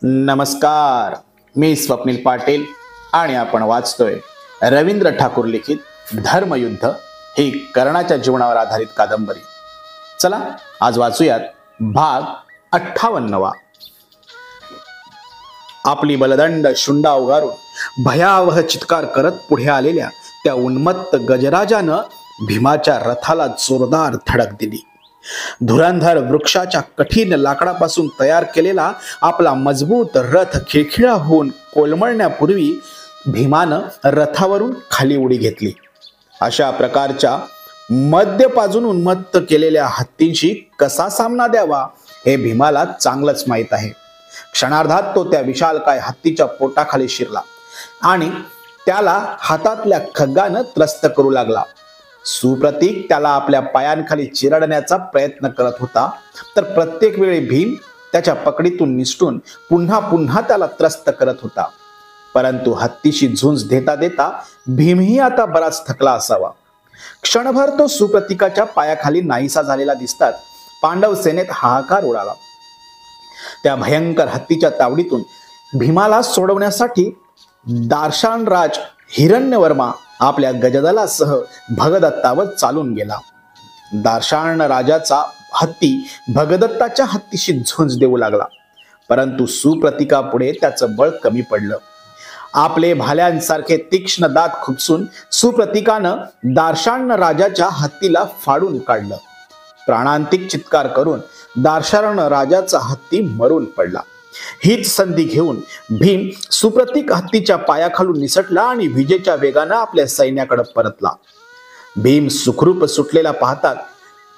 नमस्कार, मी स्वप्नील पाटील आणि आपण वाचतोय रवींद्र ठाकूर लिखित धर्मयुद्ध ही कर्णाच्या जीवनावर आधारित कादंबरी. चला आज वाचूयात भाग 58. आपली बलदंड शुंडा उगारून भयावह चित्कार करत पुढे आलेल्या त्या उन्मत्त गजराजानं भीमाच्या रथाला जोरदार धडक दिली. धुरंधर वृक्षाच्या कठीण लाकडापासून तयार केलेला आपला मजबूत रथ खिळखिळा होऊन कोलमडण्यापूर्वी भीमानं रथावरून खाली उडी घेतली. अशा प्रकारच्या मध्य पाजून उन्मत्त केलेल्या हत्तींशी कसा सामना द्यावा हे भीमाला चांगलंच माहीत आहे. क्षणार्धात तो त्या विशालकाय हत्तीच्या पोटाखाली शिरला आणि त्याला हातातल्या खड्गानं त्रस्त करू लागला. सुप्रतीक त्याला आपल्या पायांखाली चिरडण्याचा प्रयत्न करत होता, तर प्रत्येक वेळी भीम त्याच्या पकडीतून निसटून पुन्हा पुन्हा त्याला त्रस्त करत होता. परंतु हत्तीशी झुंज देता देता भीमही आता बराच थकला असावा. क्षणभर तो सुप्रतीकाच्या पायाखाली नाहीसा झालेला दिसतात पांडव सेनेत हाहाकार उडाला. त्या भयंकर हत्तीच्या तावडीतून भीमाला सोडवण्यासाठी दार्शानराज हिरण्यवर्मा आपल्या गजदलासह भगदत्तावर चालून गेला. दार्शान राजाचा हत्ती भगदत्ताच्या हत्तीशी झुंज देऊ लागला, परंतु सुप्रतीकापुढे त्याचं बळ कमी पडलं. आपले भाल्यांसारखे तीक्ष्ण दात खुपसून सुप्रतीकानं दार्शान राजाच्या हत्तीला फाडून काढलं. प्राणांतिक चित्कार करून दार्शान राजाचा हत्ती मरून पडला. हीच संधी घेऊन भीम सुप्रतीक हत्तीच्या पायाखालून निसटला आणि विजेच्या वेगानं आपल्या सैन्याकडे परतला. भीम सुखरूप सुटलेला पाहतात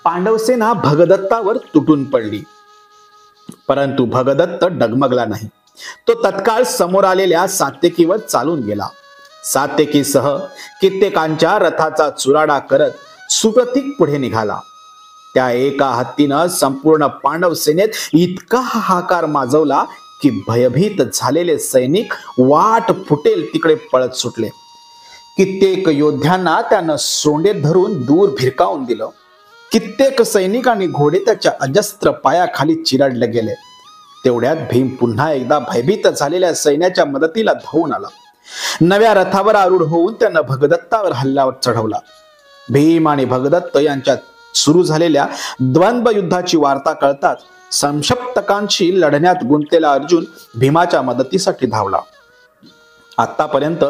पांडवसेना भगदत्तावर तुटून पडली. परंतु भगदत्त डगमगला नाही. तो तत्काळ समोर आलेल्या सात्यकीवर चालून गेला. सात्यकीसह कित्येकांच्या रथाचा चुराडा करत सुप्रतीक पुढे निघाला. त्या एका हत्तीनं संपूर्ण पांडव सेनेत इतका हाहाकार माजवला की भयभीत झालेले सैनिक वाट फुटेल तिकडे पळत सुटले. कित्येक योद्ध्यांना त्यानं सोंडेत धरून दूर भिरकावून दिलं. कित्येक सैनिक आणि घोडे त्याच्या अजस्त्र पायाखाली चिरडले गेले. तेवढ्यात भीम पुन्हा एकदा भयभीत झालेल्या सैन्याच्या मदतीला धावून आला. नव्या रथावर आरूढ होऊन त्यानं भगदत्तावर हल्ल्यावर चढवला. भीम आणि भगदत्त यांच्यात सुरू झालेल्या द्वंद्व युद्धाची वार्ता कळताच संशप्तकांशी लढण्यात गुंतलेला अर्जुन भीमाच्या मदतीसाठी धावला. आतापर्यंत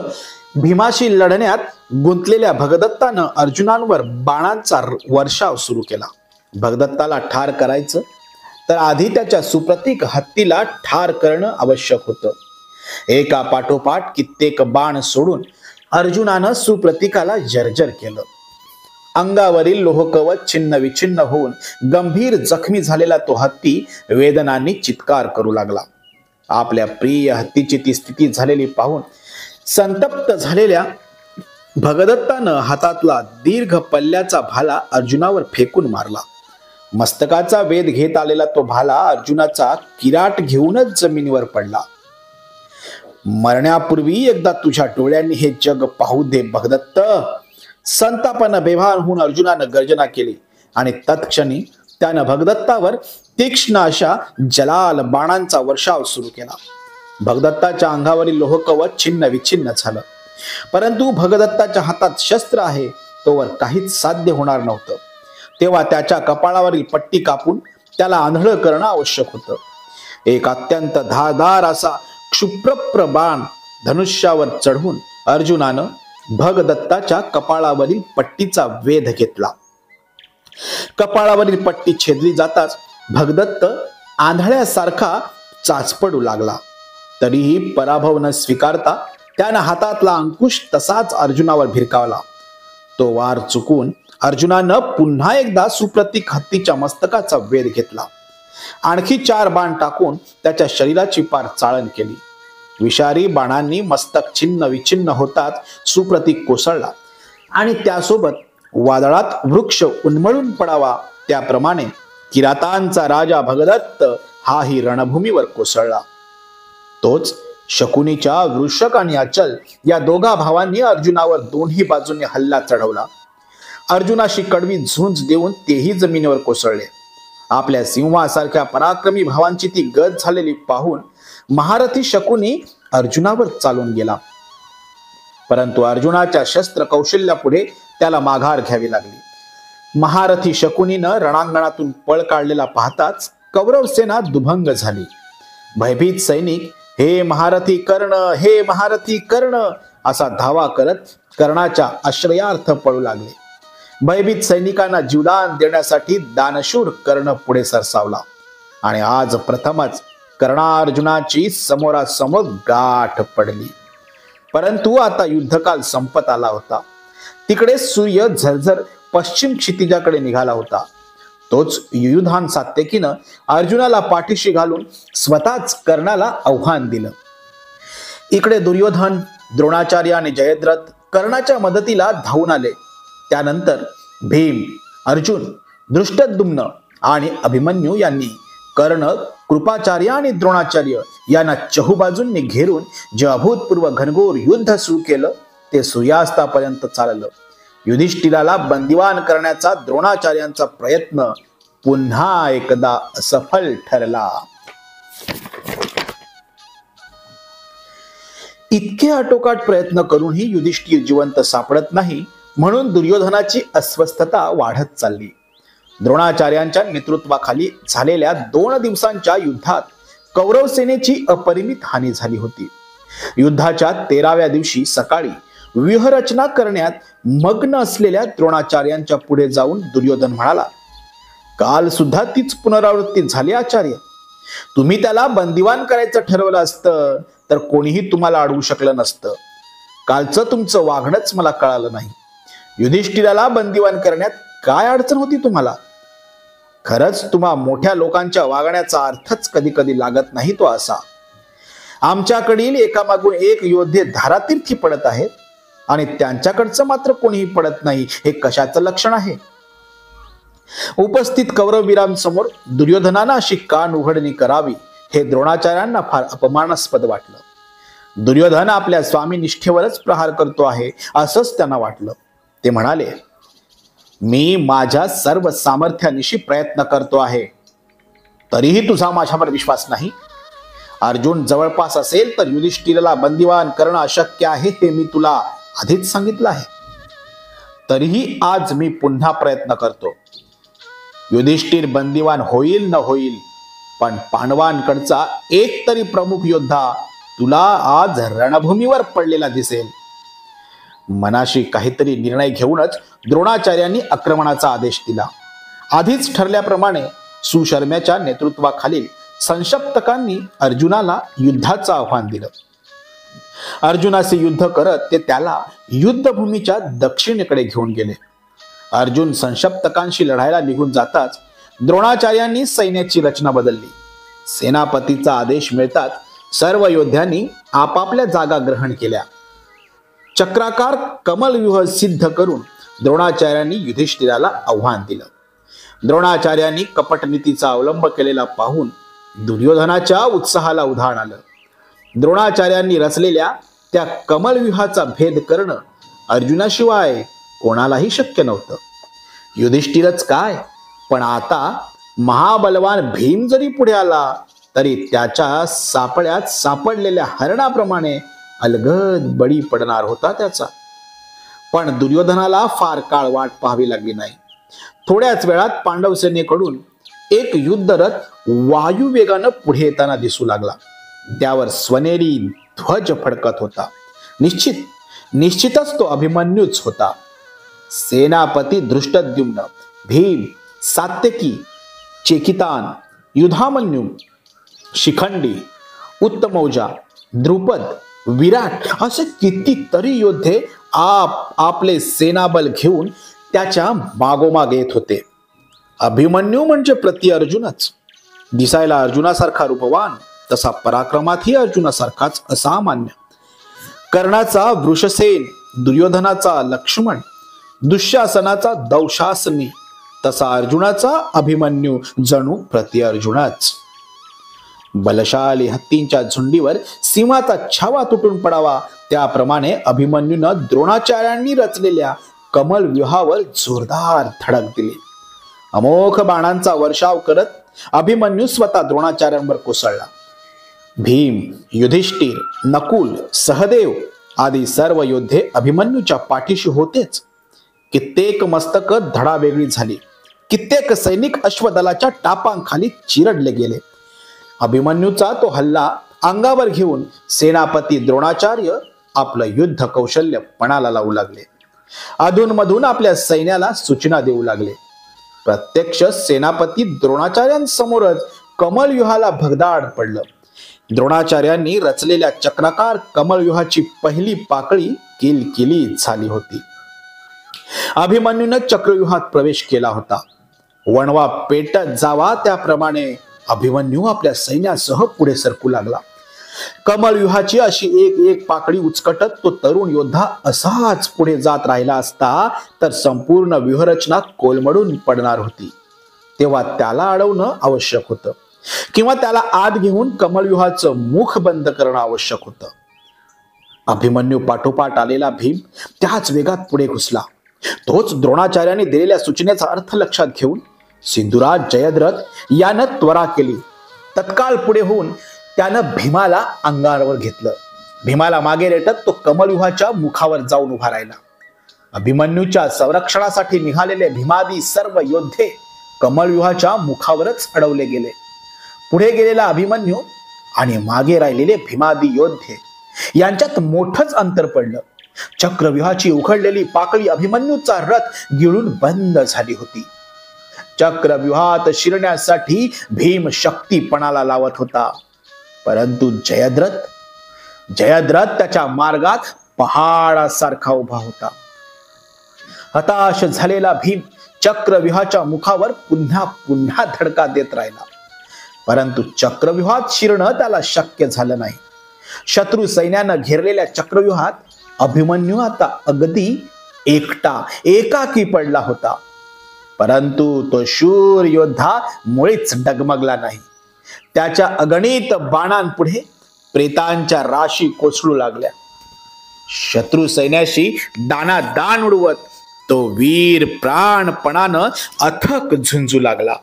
भीमाशी लढण्यात गुंतलेल्या भगदत्तानं अर्जुनांवर बाणांचा वर्षाव सुरू केला. भगदत्ताला ठार करायचं तर आधी त्याच्या सुप्रतीक हत्तीला ठार करणं आवश्यक होतं. एका पाठोपाठ कित्येक बाण सोडून अर्जुनानं सुप्रतीकाला जर्जर केलं. अंगावरील लोहकवच छिन्न विछिन्न होऊन गंभीर जखमी झालेला तो हत्ती वेदनांनी चित्कार करू लागला. आपल्या प्रिय हत्तीची ती स्थिती झालेली पाहून संतप्त झालेल्या भगदत्तानं हातातला दीर्घ पल्ल्याचा भाला अर्जुनावर फेकून मारला. मस्तकाचा वेध घेत आलेला तो भाला अर्जुनाचा किराट घेऊनच जमिनीवर पडला. मरण्यापूर्वी एकदा तुझ्या डोळ्यांनी हे जग पाहू दे भगदत्त, संतापानं बेभान होऊन अर्जुनानं गर्जना केली आणि तत्क्षणी त्यानं भगदत्तावर तीक्ष्ण अशा जलाल बाणांचा वर्षाव सुरू केला. भगदत्ताच्या अंगावरील लोहकवच छिन्न विछिन्न झालं. परंतु भगदत्ताच्या हातात शस्त्र आहे तोवर काहीच साध्य होणार नव्हतं. तेव्हा त्याच्या कपाळावरील पट्टी कापून त्याला आंधळ करणं आवश्यक होतं. एक अत्यंत धारदार असा क्षुप्रप्र बाण धनुष्यावर चढवून अर्जुनानं भगदत्ताच्या कपाळावरील पट्टीचा वेध घेतला. कपाळावरील पट्टी छेदली जाताच भगदत्त आंधळ्यासारखा चाचपडू लागला. तरीही पराभव न स्वीकारता त्यानं हातातला अंकुश तसाच अर्जुनावर भिरकावला. तो वार चुकून अर्जुनानं पुन्हा एकदा सुप्रतीक हत्तीच्या मस्तकाचा वेध घेतला. आणखी 4 बाण टाकून त्याच्या शरीराची पार चाळण केली. विषारी बाणांनी मस्तक छिन्न विछिन्न होतात सुप्रतीक कोसळला आणि त्यासोबत वादळात वृक्ष उन्मळून पडावा त्याप्रमाणे किरातांचा राजा भगदत्त हाही रणभूमीवर कोसळला. तोच शकुनीच्या वृषक आणि अचल या दोघा भावांनी अर्जुनावर दोन्ही बाजूने हल्ला चढवला. अर्जुनाशी कडवी झुंज देऊन तेही जमिनीवर कोसळले. आपल्या सिंहासारख्या पराक्रमी भावांची ती गत झालेली पाहून महारथी शकुनी अर्जुनावर चालून गेला. परंतु अर्जुनाच्या शस्त्र कौशल्यापुढे त्याला माघार घ्यावी लागली. महारथी शकुनीनं रणांगणातून पळ काढलेला पाहताच कौरव सेना दुभंग झाली. भयभीत सैनिक हे महारथी कर्ण, हे महारथी कर्ण असा धावा करत कर्णाच्या आश्रयार्थ पळू लागले. भयभीत सैनिकांना जीवदान देण्यासाठी दानशूर कर्ण पुढे सरसावला आणि आज प्रथमच कर्णार्जुनाची समोरासमोर गाठ पडली. परंतु आता युद्धकाल संपत आला होता. तिकडे सूर्य झरझर पश्चिम क्षितिजाकडे निघाला होता. तोच युयुधान सात्यकीनं अर्जुनाला पाठीशी घालून स्वतःच कर्णाला आव्हान दिलं. इकडे दुर्योधन, द्रोणाचार्य आणि जयद्रथ कर्णाच्या मदतीला धावून आले. त्यानंतर भीम, अर्जुन, धृष्टद्युम्न आणि अभिमन्यू यांनी कर्ण, कृपाचार्य आणि द्रोणाचार्य यांना चहूबाजूंनी घेरून जे अभूतपूर्व घनघोर युद्ध सुरू केलं ते सूर्यास्तापर्यंत चाललं. युधिष्ठिराला बंदिवान करण्याचा द्रोणाचार्यांचा प्रयत्न पुन्हा एकदा असफल ठरला. इतके आटोकाट प्रयत्न करूनही युधिष्ठिर जिवंत सापडत नाही म्हणून दुर्योधनाची अस्वस्थता वाढत चालली. द्रोणाचार्यांच्या नेतृत्वाखाली झालेल्या 2 दिवसांच्या युद्धात कौरव सेनेची अपरिमित हानी झाली होती. युद्धाच्या 13व्या दिवशी सकाळी व्यूहरचना करण्यात मग्न असलेल्या द्रोणाचार्यांच्या पुढे जाऊन दुर्योधन म्हणाला, काल सुद्धा तीच पुनरावृत्ती झाली आचार्य. तुम्ही त्याला बंदिवान करायचं ठरवलं असतं तर कोणीही तुम्हाला अडवू शकलं नसतं. कालचं तुमचं वागणंच मला कळालं नाही. युधिष्ठिराला बंदिवान करण्यात काय अडचण होती तुम्हाला? खरंच तुम्हा मोठ्या लोकांच्या वागण्याचा अर्थच कधी कधी लागत नाही तो असा. आमच्याकडील एकामागून एक योद्धे धारातीर्थी पडत आहेत आणि त्यांच्याकडचं मात्र कोणीही पडत नाही, हे कशाचं लक्षण आहे? उपस्थित कौरववीरांसमोर दुर्योधनानं अशी कान उघडणी करावी हे द्रोणाचार्यांना फार अपमानास्पद वाटलं. दुर्योधन आपल्या स्वामी निष्ठेवरच प्रहार करतो आहे असंच त्यांना वाटलं. ते म्हणाले, मी माझ्या सर्व सामर्थ्यानिशी प्रयत्न करतो आहे, तरीही तुझा माझ्यावर विश्वास नाही. अर्जुन जवळपास असेल तर युधिष्ठिराला बंदिवान करणं अशक्य आहे हे मी तुला आधीच सांगितलं आहे. तरीही आज मी पुन्हा प्रयत्न करतो. युधिष्ठिर बंदिवान होईल न होईल, पण पांडवांकडचा एक तरी प्रमुख योद्धा तुला आज रणभूमीवर पडलेला दिसेल. मनाशी काहीतरी निर्णय घेऊनच द्रोणाचार्यांनी आक्रमणाचा आदेश दिला. आधीच ठरल्याप्रमाणे सुशर्म्याच्या नेतृत्वाखालील संशप्तकांनी अर्जुनाला युद्धाचं आव्हान दिलं. अर्जुनाचे युद्ध करत ते त्याला युद्धभूमीच्या दक्षिणेकडे घेऊन गेले. अर्जुन संशप्तकांशी लढायला निघून जाताच द्रोणाचार्यांनी सैन्याची रचना बदलली. सेनापतीचा आदेश मिळताच सर्व योद्ध्यांनी आपापल्या जागा ग्रहण केल्या. चक्राकार कमलव्यूह सिद्ध करून द्रोणाचार्यांनी युधिष्ठिराला आव्हान दिलं. द्रोणाचार्यांनी कपटनीतीचा अवलंब केलेला पाहून दुर्योधनाच्या उत्साहाला उधाण आलं. द्रोणाचार्यांनी रचलेल्या त्या कमलव्यूहाचा भेद करणं अर्जुनाशिवाय कोणालाही शक्य नव्हतं. युधिष्ठिरच काय, पण आता महाबलवान भीम जरी पुढे आला तरी त्याच्या सापळ्यात सापडलेल्या हरणाप्रमाणे अलगद बळी पडणार होता त्याचा. पण दुर्योधनाला फार काळ वाट पाहावी लागली नाही. थोड्याच वेळात पांडव सेनेकडून एक युद्धरथ वायुवेगानं पुढे येताना दिसू लागला. त्यावर स्वनेरी ध्वज फडकत होता. निश्चितच तो अभिमन्यूच होता. सेनापती धृष्टद्युम्न, भीम, सात्यकी, चेकितान, युधामन्यू, शिखंडी, उत्तमौजा, द्रुपद, विराट असे कितीतरी योद्धे आपले सेनाबल घेऊन त्याच्या मागोमाग येत होते. अभिमन्यू म्हणजे प्रति अर्जुनच. दिसायला अर्जुनासारखा रूपवान, तसा पराक्रमातही अर्जुनासारखाच असामान्य. कर्णाचा वृषसेन, दुर्योधनाचा लक्ष्मण, दुःशासनाचा दौशासनी, तसा अर्जुनाचा अभिमन्यू जणू प्रति अर्जुनच. बलशाली हत्तींच्या झुंडीवर सिंहाचा छावा तुटून पडावा त्याप्रमाणे अभिमन्यूनं द्रोणाचार्यांनी रचलेल्या कमल व्यूहावर जोरदार धडक दिली. अमोघ बाणांचा वर्षाव करत अभिमन्यू स्वतः द्रोणाचार्यांवर कोसळला. भीम, युधिष्ठिर, नकुल, सहदेव आदी सर्व योद्धे अभिमन्यूच्या पाठीशी होतेच. कित्येक मस्तक धडावेगळी झाली. कित्येक सैनिक अश्वदलाच्या टापांखाली चिरडले गेले. अभिमन्यूचा तो हल्ला अंगावर घेऊन सेनापती द्रोणाचार्य आपलं युद्ध कौशल्य पणाला लावू लागले. अधूनमधून आपल्या सैन्याला सूचना देऊ लागले. प्रत्यक्ष सेनापती द्रोणाचार्यांसमोरच कमलव्यूहाला भगदाड पडलं. द्रोणाचार्यांनी रचलेल्या चक्राकार कमलव्यूहाची पहिली पाकळी किलकिलीत झाली होती. अभिमन्यूनं चक्रव्यूहात प्रवेश केला होता. वणवा पेटत जावा त्याप्रमाणे अभिमन्यू आपल्या सैन्यासह पुढे सरकू लागला. कमलव्यूहाची अशी एक एक पाकळी उचकटत तो तरुण योद्धा असाच पुढे जात राहिला असता तर संपूर्ण व्यूहरचना कोलमडून पडणार होती. तेव्हा त्याला अडवणं आवश्यक होतं किंवा त्याला आत घेऊन कमलव्यूहाचं मुख बंद करणं आवश्यक होतं. अभिमन्यू पाठोपाठ आलेला भीम त्याच वेगात पुढे घुसला. तोच द्रोणाचार्यांनी दिलेल्या सूचनेचा अर्थ लक्षात घेऊन सिंधुराज जयद्रथ यानं त्वरा केली. तत्काळ पुढे होऊन त्यानं भीमाला अंगावर घेतलं. भीमाला मागे रेटत तो कमलव्यूहाच्या मुखावर जाऊन उभा राहिला. अभिमन्यूच्या संरक्षणासाठी निघालेले भीमादी सर्व योद्धे कमलव्यूहाच्या मुखावरच अडवले गेले. पुढे गेलेला अभिमन्यू आणि मागे राहिलेले भीमादी योद्धे यांच्यात मोठंच अंतर पडलं. चक्रव्यूहाची उखडलेली पाकळी अभिमन्यूचा रथ गिळून बंद झाली होती. चक्रव्यूहात शिरण्यासाठी भीम शक्तीपणाला लावत होता, परंतु जयद्रथ त्याच्या मार्गात पहाडासारखा उभा होता. हताश झालेला भीम चक्रव्यूहाच्या मुखावर पुन्हा पुन्हा धडका देत राहिला, परंतु चक्रव्यूहात शिरणं त्याला शक्य झालं नाही. शत्रू सैन्यानं घेरलेल्या चक्रव्यूहात अभिमन्यू आता अगदी एकाकी पडला होता. परंतु तो शूर योद्धा मुळीच डगमगला नाही. त्याच्या अगणित बाणांपुढे प्रेतांच्या राशी कोसळू लागल्या. शत्रू सैन्याशी दाणादाण उडवत तो वीर प्राणपणानं अथक झुंजू लागला.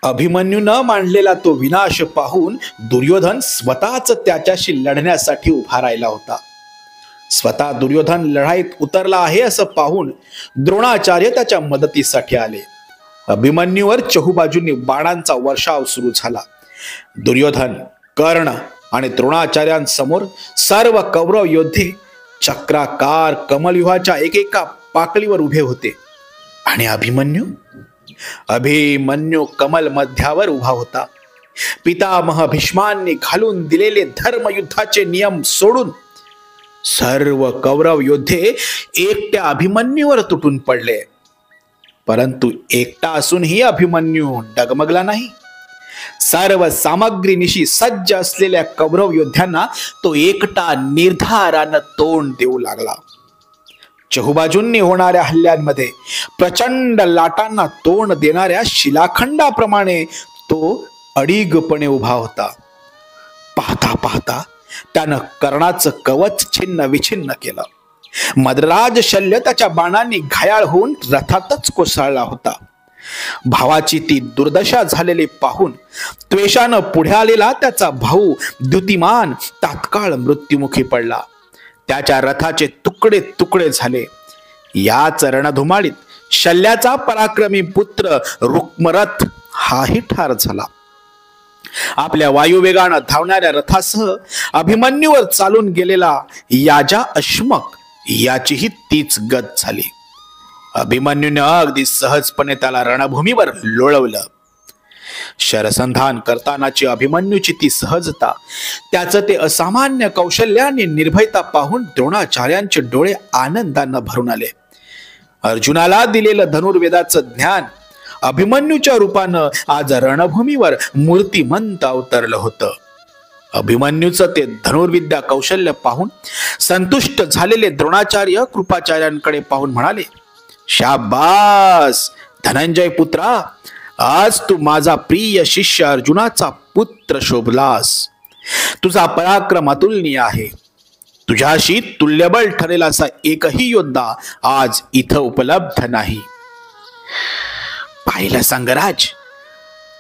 अभिमन्यूनं मांडलेला तो विनाश पाहून दुर्योधन स्वतःच त्याच्याशी लढण्यासाठी उभा राहिला होता. स्वतः दुर्योधन लढाईत उतरला आहे असं पाहून द्रोणाचार्य त्याच्या मदतीसाठी आले. अभिमन्यूवर चहूबाजूंनी बाणांचा वर्षाव सुरू झाला. दुर्योधन, कर्ण आणि द्रोणाचार्यांसमोर सर्व कौरव योद्धे चक्राकार कमलव्यूहाच्या एकेका पाकळीवर उभे होते आणि अभिमन्यू कमल मध्यावर उभा होता. पितामह भीष्मांनी घालून दिलेले धर्मयुद्धाचे नियम सोडून सर्व कौरव योद्धे एकट्या अभिमन्यूवर तुटून पडले. परंतु एकटा असूनही अभिमन्यू डगमगला नाही. सर्व सामग्रीनिशी सज्ज असलेल्या कौरव योद्ध्यांना तो एकटा निर्धारानं तोंड देऊ लागला. चहूबाजूंनी होणाऱ्या हल्ल्यांमध्ये प्रचंड लाटांना तोंड देणाऱ्या शिलाखंडाप्रमाणे तो अडिगपणे उभा होता. पाहता पाहता त्यानं कर्णाचं कवच छिन्न विछिन्न केलं. मद्राज शल्य त्याच्या बाणांनी घायाळ होऊन रथातच कोसळला होता. भावाची ती दुर्दशा झालेली पाहून त्वेषानं पुढे आलेला त्याचा भाऊ द्युतिमान तात्काळ मृत्युमुखी पडला. त्याच्या रथाचे तुकडे तुकडे झाले. याच रणधुमाळीत शल्याचा पराक्रमी पुत्र रुक्मरथ हाही ठार झाला. आपल्या वायुवेगानं धावणाऱ्या रथासह अभिमन्यूवर चालून गेलेला याजा अश्मक याचीही तीच गत झाली. अभिमन्यूने अगदी सहजपणे त्याला रणभूमीवर लोळवलं. शरसंधान करतानाची अभिमन्यूची ती सहजता, त्याचं ते असामान्य कौशल्य आणि निर्भयता पाहून द्रोणाचार्यांचे डोळे आनंदानं भरून आले. अर्जुनाला दिलेलं धनुर्वेदाचं ज्ञान अभिमन्यूच्या रूपानं आज रणभूमीवर मूर्तिमंत अवतरलं होतं. अभिमन्यूचं ते धनुर्विद्या कौशल्य पाहून संतुष्ट झालेले द्रोणाचार्य कृपाचार्यांकडे पाहून म्हणाले, शाबास धनंजय पुत्रा, आज तू माझा प्रिय शिष्य अर्जुनाचा पुत्र शोभलास. तुझा पराक्रम अतुलनीय आहे. तुझ्याशी तुल्यबळ ठरेल असा एकही योद्धा आज इथं उपलब्ध नाही. पाहिलं संगराज,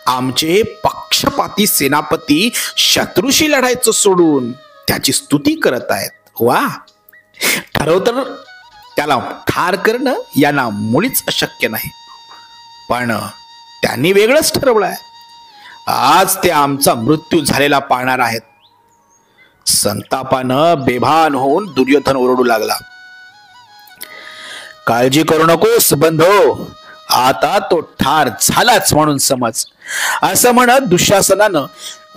आमचे पक्षपाती सेनापती शत्रूशी लढायचं सोडून त्याची स्तुती करत आहेत. वा, ठरव तर त्याला ठार करणं यांना मुळीच अशक्य नाही, पण त्यांनी वेगळंच ठरवलंय. आज ते आमचा मृत्यू झालेला पाहणार आहेत. संतापानं बेभान होऊन दुर्योधन ओरडू लागला. काळजी करू नकोस बंधो, आता तो ठार झालाच म्हणून समज. असं म्हणत दुःशासनानं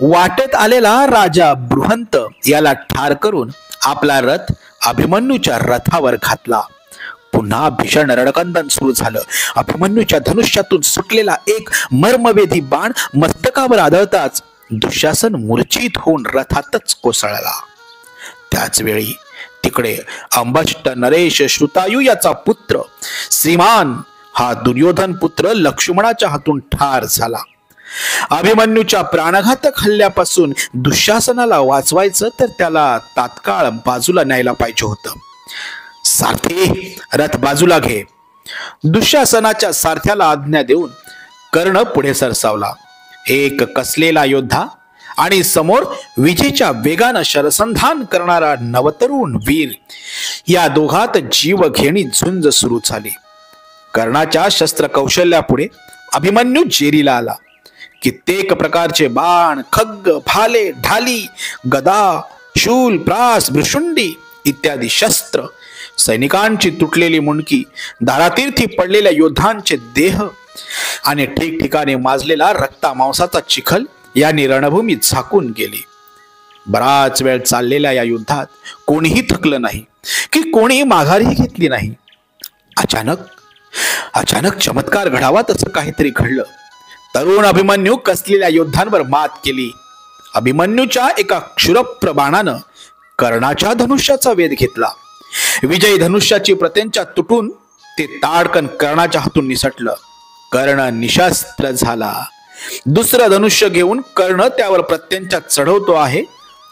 वाटेत आलेला राजा बृहंत याला ठार करून आपला रथ अभिमन्यूच्या रथावर घातला. पुन्हा भीषण रणकंदन सुरू झालं. अभिमन्यूच्या धनुष्यातून सुटलेला एक मर्मवेधी बाण मस्तकावर आदळताच दुःशासन मूर्छित होऊन रथातच कोसळला. त्याच वेळी तिकडे अंबष्ट नरेश श्रुतायू याचा पुत्र श्रीमान हा दुर्योधन पुत्र लक्ष्मणाच्या हातून ठार झाला. अभिमन्यूच्या प्राणघातक हल्ल्यापासून दुःशासनाला वाचवायचं तर त्याला तात्काळ बाजूला न्यायला पाहिजे होतं. सारथी, रथ बाजूला घे. दुःशासनाच्या सारथ्याला आज्ञा देऊन कर्ण पुढे सरसावला. एक कसलेला योद्धा आणि समोर विजेच्या वेगानं शरसंधान करणारा नवतरुण वीर, या दोघात जीवघेणी झुंज सुरू झाली. कर्णाच्या शस्त्र कौशल्यापुढे अभिमन्यू जेरीला आला. कित्येक प्रकारचे बाण, खड्ग, भाले, ढाली, गदा, शूल, प्रास, भृशुंडी इत्यादी शस्त्र, सैनिकांची तुटलेली मुंडकी, दारातीर्थी पडलेल्या योद्धांचे देह आणि ठिकठिकाणी माजलेला रक्ता मांसाचा चिखल यांनी रणभूमी झाकून गेली. बराच वेळ चाललेल्या या युद्धात कोणीही थकलं नाही की कोणी माघारही घेतली नाही. अचानक चमत्कार घडावा तसं काहीतरी घडलं. तरुण अभिमन्यू कसलेल्या योद्धांवर मात केली. अभिमन्यूच्या एका क्षुरप्र बाणानं कर्णाच्या धनुष्याचा वेध घेतला. विजयी धनुष्याची प्रत्यंचा तुटून ते ताडकन कर्णाच्या हातून निसटलं. कर्ण निशस्त्र झाला. दुसरं धनुष्य घेऊन कर्ण त्यावर प्रत्यंचा चढवतो आहे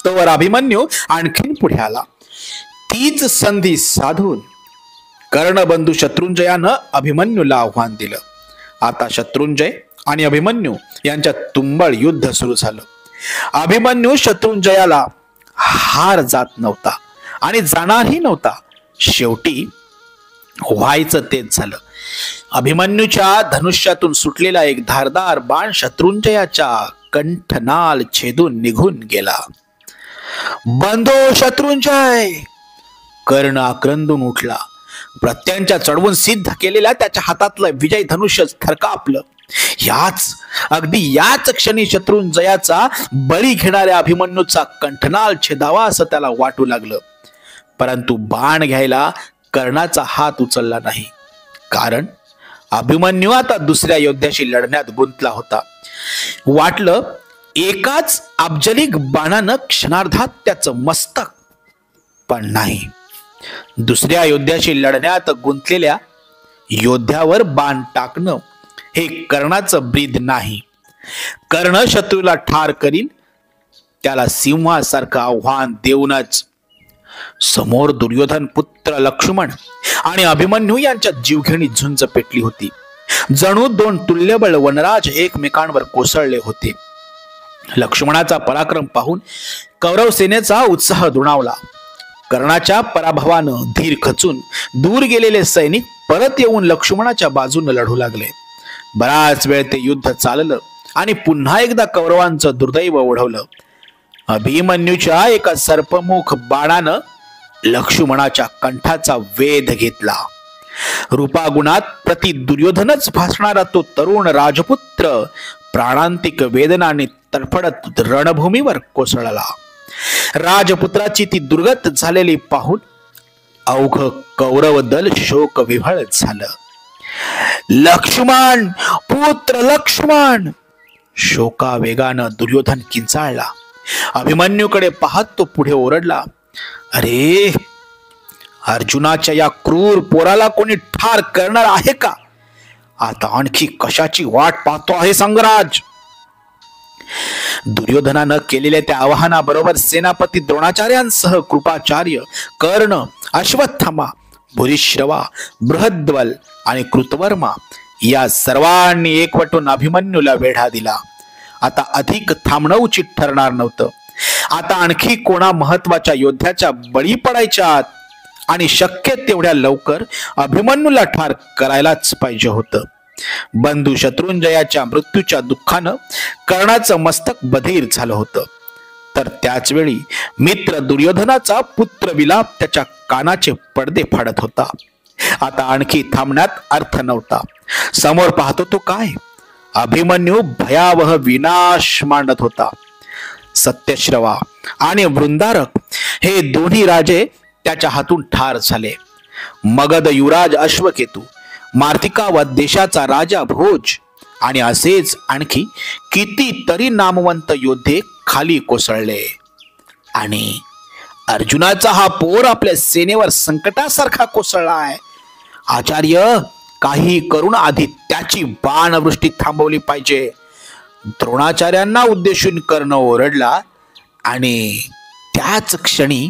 तोवर अभिमन्यू आणखीन पुढे आला. तीच संधी साधून कर्णबंधू शत्रुंजयानं अभिमन्यूला आव्हान दिलं. आता शत्रुंजय आणि अभिमन्यू यांच्यात तुंबळ युद्ध सुरू झालं. अभिमन्यू शत्रुंजयाला हार जात नव्हता आणि जाणारही नव्हता. शेवटी व्हायचं तेच झालं. अभिमन्यूच्या धनुष्यातून सुटलेला एक धारदार बाण शत्रुंजयाच्या कंठनाल छेदून निघून गेला. बंधो शत्रुंजय! कर्ण आक्रंदून उठला. प्रत्यंचा चढवून सिद्ध केलेल्या त्याच्या हातातलं विजय धनुष्य थरकापलं. अगदी याच क्षणी शत्रुंजयाचा बळी घेणाऱ्या अभिमन्यूचा कंठनाल छेदावा असं त्याला वाटू लागलं. परंतु बाण घ्यायला कर्णाचा हात उचलला नाही, कारण अभिमन्यू आता दुसऱ्या योद्ध्याशी लढण्यात गुंतला होता. वाटलं एकाच अब्जलिक बाणानं क्षणार्धात त्याचं मस्तक, पण नाही. दुसऱ्या योद्ध्याशी लढण्यात गुंतलेल्या योद्ध्यावर बाण टाकणं हे कर्णाचं ब्रीद नाही. कर्ण शत्रूला ठार करील त्याला सिंहासारखं आव्हान देऊनच. समोर दुर्योधन पुत्र लक्ष्मण आणि अभिमन्यू यांच्यात जीवघेणी झुंज पेटली होती. जणू दोन तुल्यबळ वनराज एकमेकांवर कोसळले होते. लक्ष्मणाचा पराक्रम पाहून कौरव सेनेचा उत्साह दुणावला. कर्णाच्या पराभवानं धीर खचून दूर गेलेले सैनिक परत येऊन लक्ष्मणाच्या बाजूने लढू लागले. बराच वेळ ते युद्ध चाललं आणि पुन्हा एकदा कौरवांचं दुर्दैव ओढवलं. अभिमन्यूच्या एका सर्पमुख बाणानं लक्ष्मणाच्या कंठाचा वेध घेतला. रूपागुणात प्रति दुर्योधनच भासणारा तो तरुण राजपुत्र प्राणांतिक वेदनाने तडफडत रणभूमीवर कोसळला. राजपुत्राची ती दुर्गत झालेली पाहून अवघ कौरव दल शोक विव्हळ झालं. लक्ष्मण, पुत्र लक्ष्मण! शोका वेगानं दुर्योधन किंचाळला. अभिमन्यूकडे पाहत तो पुढे ओरडला, अरे, अर्जुनाच्या या क्रूर पोराला कोणी ठार करणार आहे का? आता आणखी कशाची वाट पाहतो आहे संगराज? दुर्योधनानं केलेल्या त्या आवाहनाबरोबर सेनापती द्रोणाचार्यांसह कृपाचार्य, कर्ण, अश्वत्थामा, भूरिश्रवा, बृहद्वल आणि कृतवर्मा या सर्वांनी एकवटून अभिमन्यूला वेढा दिला. आता अधिक थांबणं उचित ठरणार नव्हतं. आता आणखी कोणा महत्वाच्या योद्ध्याच्या बळी पडायच्या आणि शक्य तेवढ्या लवकर अभिमन्यूला ठार करायलाच पाहिजे होतं. बंधू शत्रुंजयाच्या मृत्यूच्या दुःखानं कर्णाचं मस्तक बधीर झालं होतं. तर त्याच वेळी मित्र दुर्योधनाचा पुत्र विलाप त्याच्या कानाचे पडदे फाडत होता. आता आणखी थांबण्यात अर्थ नव्हता. समोर पाहतो तो काय, अभिमन्यू भयावह विनाश मांडत होता. सत्यश्रवा आणि वृंदारक हे दोन्ही राजे त्याच्या हातून ठार झाले. मगध युवराज अश्वकेतू, मार्तिकावत देशाचा राजा भोज आणि असेच आणखी कितीतरी नामवंत योद्धे खाली कोसळले. आणि अर्जुनाचा हा पोर आपल्या सेनेवर संकटासारखा कोसळलाय. आचार्य, काही करून आधी त्याची बाणवृष्टी थांबवली पाहिजे. द्रोणाचार्यांना उद्देशून कर्ण ओरडला आणि त्याच क्षणी